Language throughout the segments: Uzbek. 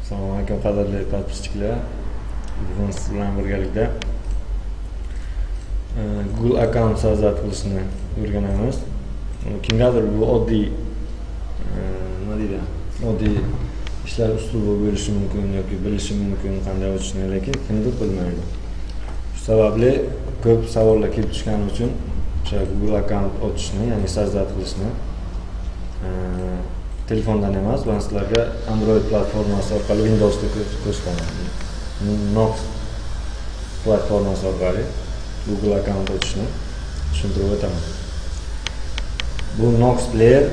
Assalomu alaykum qadrli podpischilar. Bugun siz bilan birgalikda Google account so'zat qilishni o'rganamiz. Kimgadir bu oddiy oddiy ishlar uslubi bo'lishi mumkin yoki bilishi mumkin qanday ochishni, lekin kimdir bilmaydi. Shu sababli ko'p savollar kelib tushgani uchun o'sha Google account ochishni, ya'ni so'zat qilishni telefondan emas, men sizlarga Android platformasi orqali Windowsda ko'rsataman. Nox platformasi orqali Google account ochishni tushuntirib o'taman. Bu Nox Player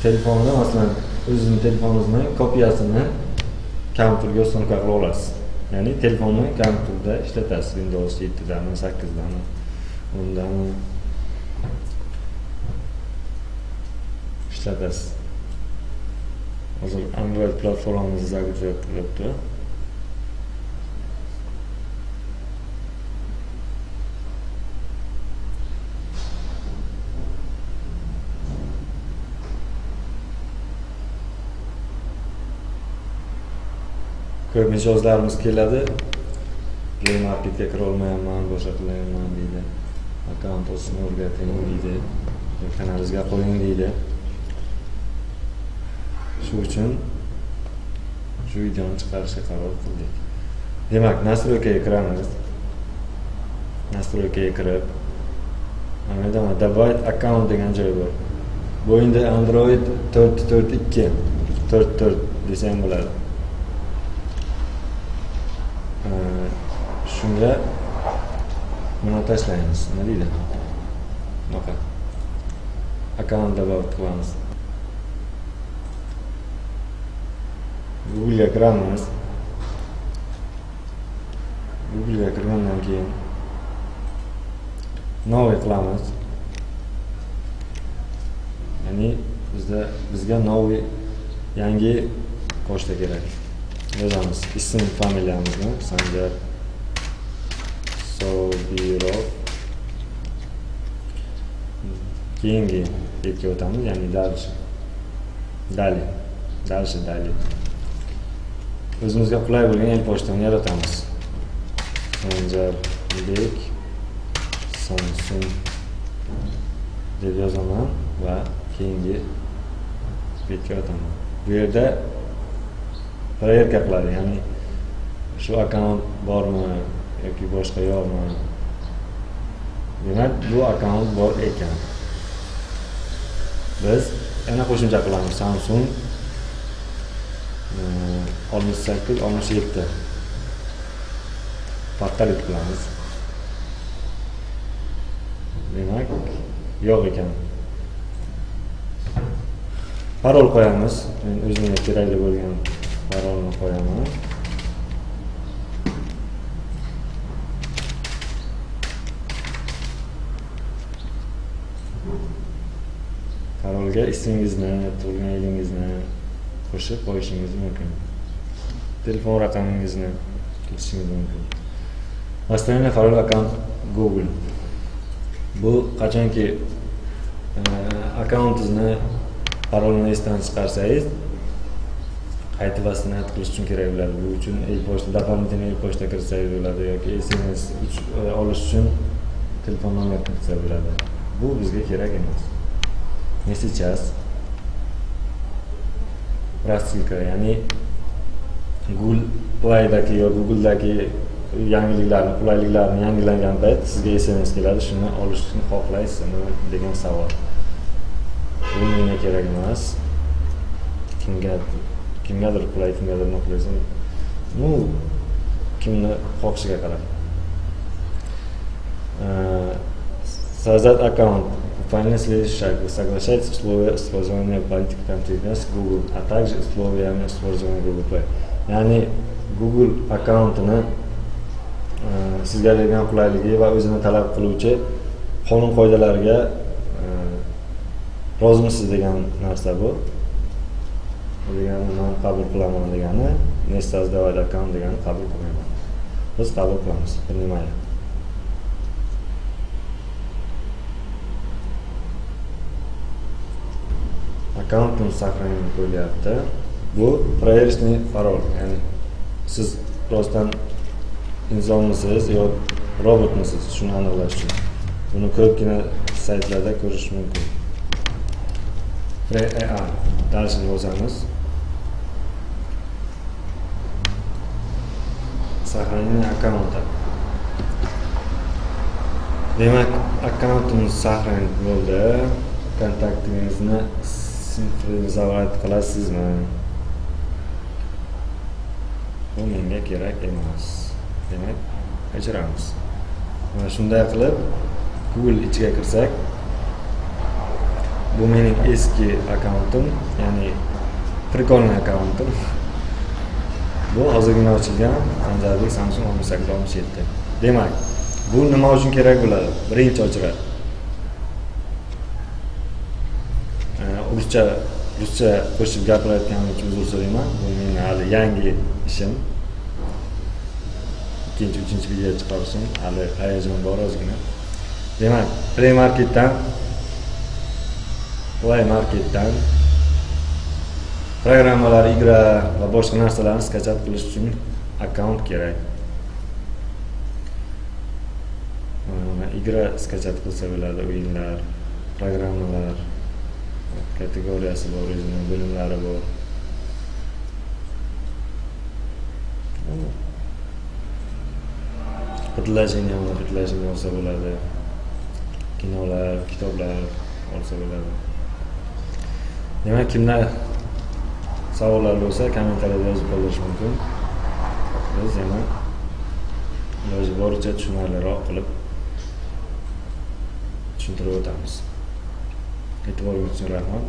telefonda, masalan, o'zingizning telefoningizni kopiyasini kompyuterga ustanka qila olasiz. Ya'ni telefonni kompyuterda ishlatasiz, Windows 7dami, 8dami, 10dami ishlatasiz. Hozir Android platformamizni загружать qilyapti. Ko'p mijozlarimiz keladi. Play Marketga kira olmayapman, boshqa qilyapman deydi. Account ochishni o'rgating deydi. Kanalingizga qo'ying deydi. Shu uchun shu videoni chiqarishga qaror qildik. Demak, настройкаga kiramiz. Настройкаga kirib, mana yerda добавить account degan joy bor. Bu endi Android 4.4.2 desam bo'ladi. Shunga buni tashlaymiz. Nima deydi? Bunaqa. Account добавить qilamiz. Google'ga kiramiz. Google'ga kirgandan keyin новый qilamiz. Ya'ni bizga новый, yangi pochta kerak. Yozamiz ism, familiyamizni, Sanjar Sobirov. Keyingi betga o'tamiz, ya'ni Dalshi. O'zimizga qulay bo'lgan e-pochtani yaratamiz. Sanjarbek Samsung deb yozaman va keyingi betga o'taman. Bu yerda проверка qiladi, ya'ni shu akkaunt bormi yoki boshqa yo'qmi. Demak, bu akkaunt bor ekan. Biz yana qo'shimcha qilamiz. Samsung 68-67 portalit qilamiz. Demak, yo'q ekan. Parol qo'yamiz. Men o'zimga kerakli bo'lgan parolni qo'yaman. Parolga ismingizni, tug'ilgan yilingizni qo'shib qo'yishingiz mumkin. Telefon raqamingizni kirishingiz mumkin. Настроение parol account Google. Bu qachonki akkauntingizni parolini esdan chiqarsangiz, qaytib vasiyat qilish uchun kerak bo'ladi. Bu uchun e-pochta, дополнительный e-pochta kirsangiz bo'ladi yoki SMS olish uchun telefon nomer kirsa bo'ladi. Bu bizga kerak emas. Не сейчас. Рассылка, ya'ni Google Play'dagi yoki Google'dagi yangiliklarni, qulayliklarni yangilangan payt sizga SMS keladi, shuni olishni xohlaysizmi degan savol. Bu menga kerak emas. Kimgadir qulay, kimgadir noqulay. Kimni xohishiga qarab. Создать аккаунт. Выполнение следующих шагов. Соглашать условия использования политики континента Google, а также условиями использования Google Play. Ya'ni Google akkauntini sizga bergan qulayligi va o'zini talab qiluvchi qonun qoidalariga rozimisiz degan narsa bu. Bu degani men qabul qilaman degani, next sozdавать account degani qabul qilmayman. Biz qabul qilamiz. Bilmayman. akkauntimiz saqlanib qo'yilyapti. Bu проверочный parol, ya'ni siz rostdan insonmisiz yo robotmisiz shuni aniqlash uchun. Buni ko'pgina saytlarda ko'rish mumkin. FreeA dalishini bosamiz. Saqlangan akkaunt. Demak, akkauntimiz saqlanib bo'ldi. Kontaktingizni sinxronizatsiya qilasizmi? Bu menga kerak emas. Demak, o'chiramiz. Mana shunday qilib Google ichiga kirsak, bu mening eski akkauntim, ya'ni prikolniy akkauntim. Bu hozirgina ochilgan Sanjarbek Samsung 1867. Demak, bu nima uchun kerak bo'ladi? Birinchi ochiradi. Ruscha qo'shib gapirayotganim uchun uzr so'rayman. Bu mening hali yangi ishim. Ikkinchi, uchinchi video chiqarishim, hali hayajon bor ozgina. Demak, Play Marketdan programmalar, igra va boshqa narsalarni skachab qilish uchun akkaunt kerak. Mana igra skachab qilsa bo'ladi, o'yinlar, programmalar kategoriyasi bor, o'zining bo'limlari bor. Bitlashing olsa bo'ladi. Kinolar, kitoblar olsa bo'ladi. Demak, kimlar savollar bo'lsa, kommentariyada yozib qo'yish mumkin. Biz yana iloji boricha tushunarliroq qilib tushuntirib o'tamiz. E'tiboringiz uchun rahmat.